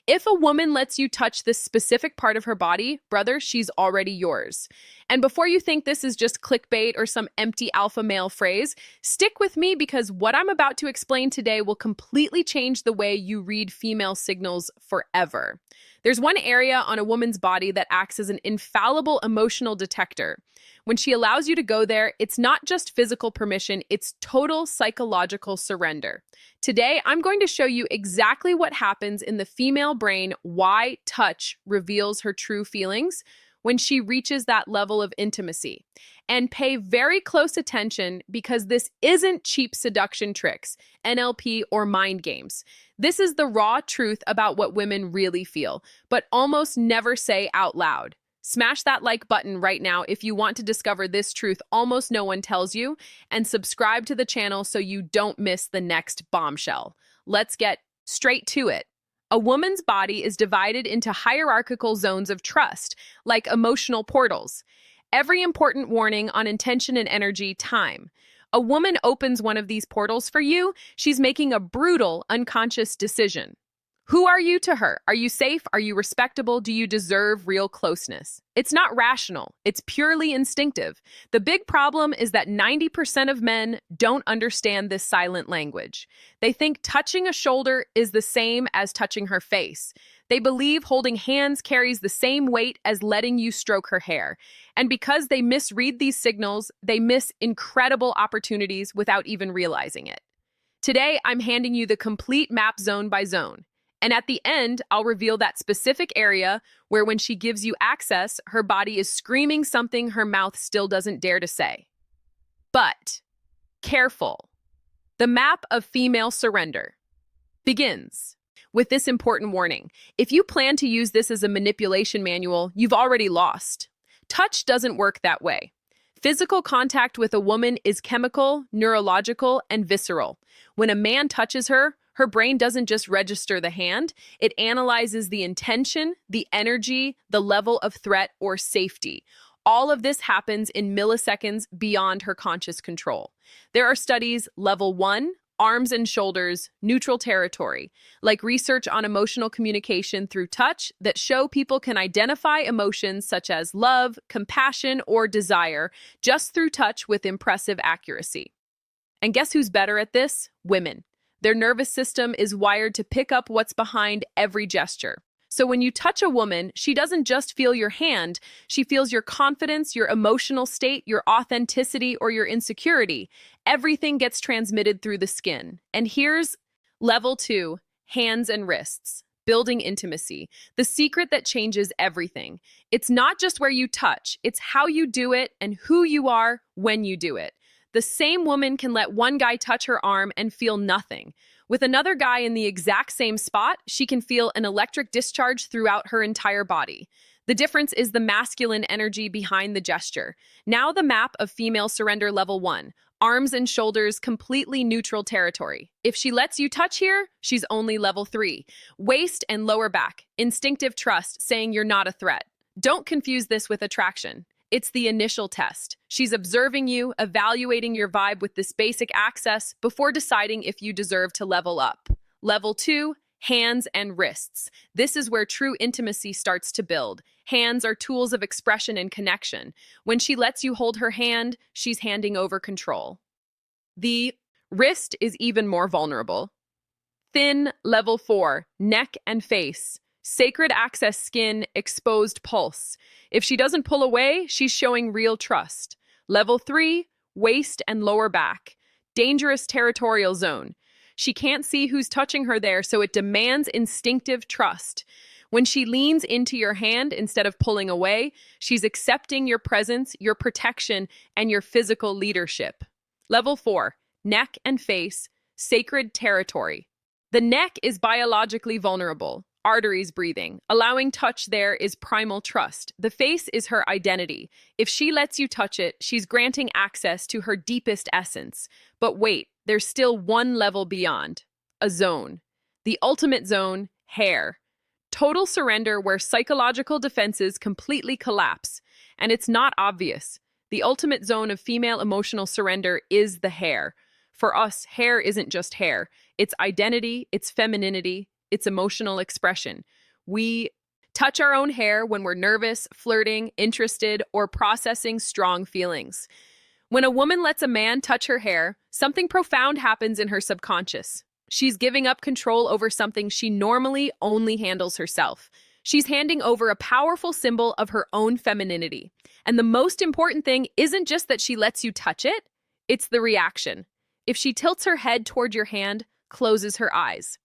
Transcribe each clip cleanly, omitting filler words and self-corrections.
If a woman lets you touch this specific part of her body, brother, she's already yours. And before you think this is just clickbait or some empty alpha male phrase, stick with me because what I'm about to explain today will completely change the way you read female signals forever. There's one area on a woman's body that acts as an infallible emotional detector. When she allows you to go there, it's not just physical permission, it's total psychological surrender. Today, I'm going to show you exactly what happens in the female brain, why touch reveals her true feelings when she reaches that level of intimacy. And pay very close attention because this isn't cheap seduction tricks, NLP, or mind games. This is the raw truth about what women really feel, but almost never say out loud. Smash that like button right now if you want to discover this truth almost no one tells you, and subscribe to the channel so you don't miss the next bombshell. Let's get straight to it. A woman's body is divided into hierarchical zones of trust, like emotional portals. Every important warning on intention and energy, time. A woman opens one of these portals for you, she's making a brutal, unconscious decision. Who are you to her? Are you safe? Are you respectable? Do you deserve real closeness? It's not rational. It's purely instinctive. The big problem is that 90% of men don't understand this silent language. They think touching a shoulder is the same as touching her face. They believe holding hands carries the same weight as letting you stroke her hair. And because they misread these signals, they miss incredible opportunities without even realizing it. Today, I'm handing you the complete map zone by zone. And at the end, I'll reveal that specific area where when she gives you access, her body is screaming something her mouth still doesn't dare to say. But, careful. The map of female surrender begins with this important warning. If you plan to use this as a manipulation manual, you've already lost. Touch doesn't work that way. Physical contact with a woman is chemical, neurological, and visceral. When a man touches her, her brain doesn't just register the hand, it analyzes the intention, the energy, the level of threat or safety. All of this happens in milliseconds beyond her conscious control. There are studies, level 1, arms and shoulders, neutral territory, like research on emotional communication through touch that show people can identify emotions such as love, compassion, or desire just through touch with impressive accuracy. And guess who's better at this? Women. Their nervous system is wired to pick up what's behind every gesture. So when you touch a woman, she doesn't just feel your hand, she feels your confidence, your emotional state, your authenticity, or your insecurity. Everything gets transmitted through the skin. And here's level 2, hands and wrists. Building intimacy, the secret that changes everything. It's not just where you touch, it's how you do it and who you are when you do it. The same woman can let one guy touch her arm and feel nothing. With another guy in the exact same spot, she can feel an electric discharge throughout her entire body. The difference is the masculine energy behind the gesture. Now the map of female surrender level 1. Arms and shoulders, completely neutral territory. If she lets you touch here, she's only level 3. Waist and lower back. Instinctive trust, saying you're not a threat. Don't confuse this with attraction. It's the initial test. She's observing you, evaluating your vibe with this basic access before deciding if you deserve to level up. Level 2, hands and wrists. This is where true intimacy starts to build. Hands are tools of expression and connection. When she lets you hold her hand, she's handing over control. The wrist is even more vulnerable. Thin, level 4, neck and face. Sacred access skin, exposed pulse. If she doesn't pull away, she's showing real trust. Level 3, waist and lower back. Dangerous territorial zone. She can't see who's touching her there, so it demands instinctive trust. When she leans into your hand instead of pulling away, she's accepting your presence, your protection, and your physical leadership. Level 4, neck and face, sacred territory. The neck is biologically vulnerable. Arteries breathing. Allowing touch there is primal trust. The face is her identity. If she lets you touch it, she's granting access to her deepest essence. But wait, there's still one level beyond. A zone. The ultimate zone, hair. Total surrender where psychological defenses completely collapse. And it's not obvious. The ultimate zone of female emotional surrender is the hair. For us, hair isn't just hair. It's identity, it's femininity, its emotional expression. We touch our own hair when we're nervous, flirting, interested, or processing strong feelings. When a woman lets a man touch her hair, something profound happens in her subconscious. She's giving up control over something she normally only handles herself. She's handing over a powerful symbol of her own femininity. And the most important thing isn't just that she lets you touch it, it's the reaction. If she tilts her head toward your hand, closes her eyes.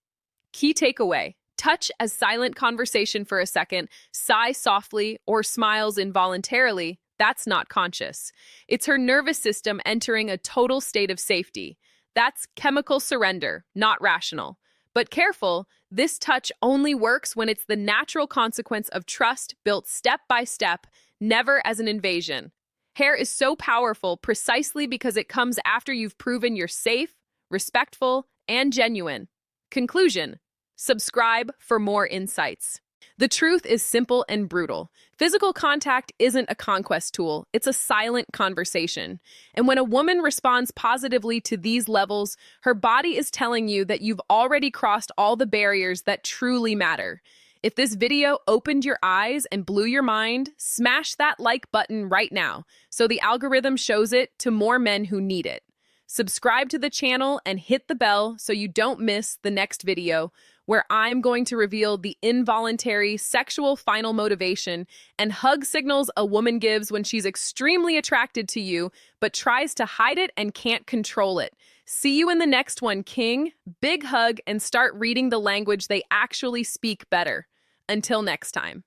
Key takeaway: touch as silent conversation for a second, sigh softly, or smiles involuntarily. That's not conscious. It's her nervous system entering a total state of safety. That's chemical surrender, not rational. But careful, this touch only works when it's the natural consequence of trust built step by step, never as an invasion. Hair is so powerful precisely because it comes after you've proven you're safe, respectful, and genuine. Conclusion: subscribe for more insights. The truth is simple and brutal. Physical contact isn't a conquest tool, it's a silent conversation. And when a woman responds positively to these levels, her body is telling you that you've already crossed all the barriers that truly matter. If this video opened your eyes and blew your mind, smash that like button right now so the algorithm shows it to more men who need it. Subscribe to the channel and hit the bell so you don't miss the next video, where I'm going to reveal the involuntary sexual final motivation and hug signals a woman gives when she's extremely attracted to you but tries to hide it and can't control it. See you in the next one, King. Big hug, and start reading the language they actually speak better. Until next time.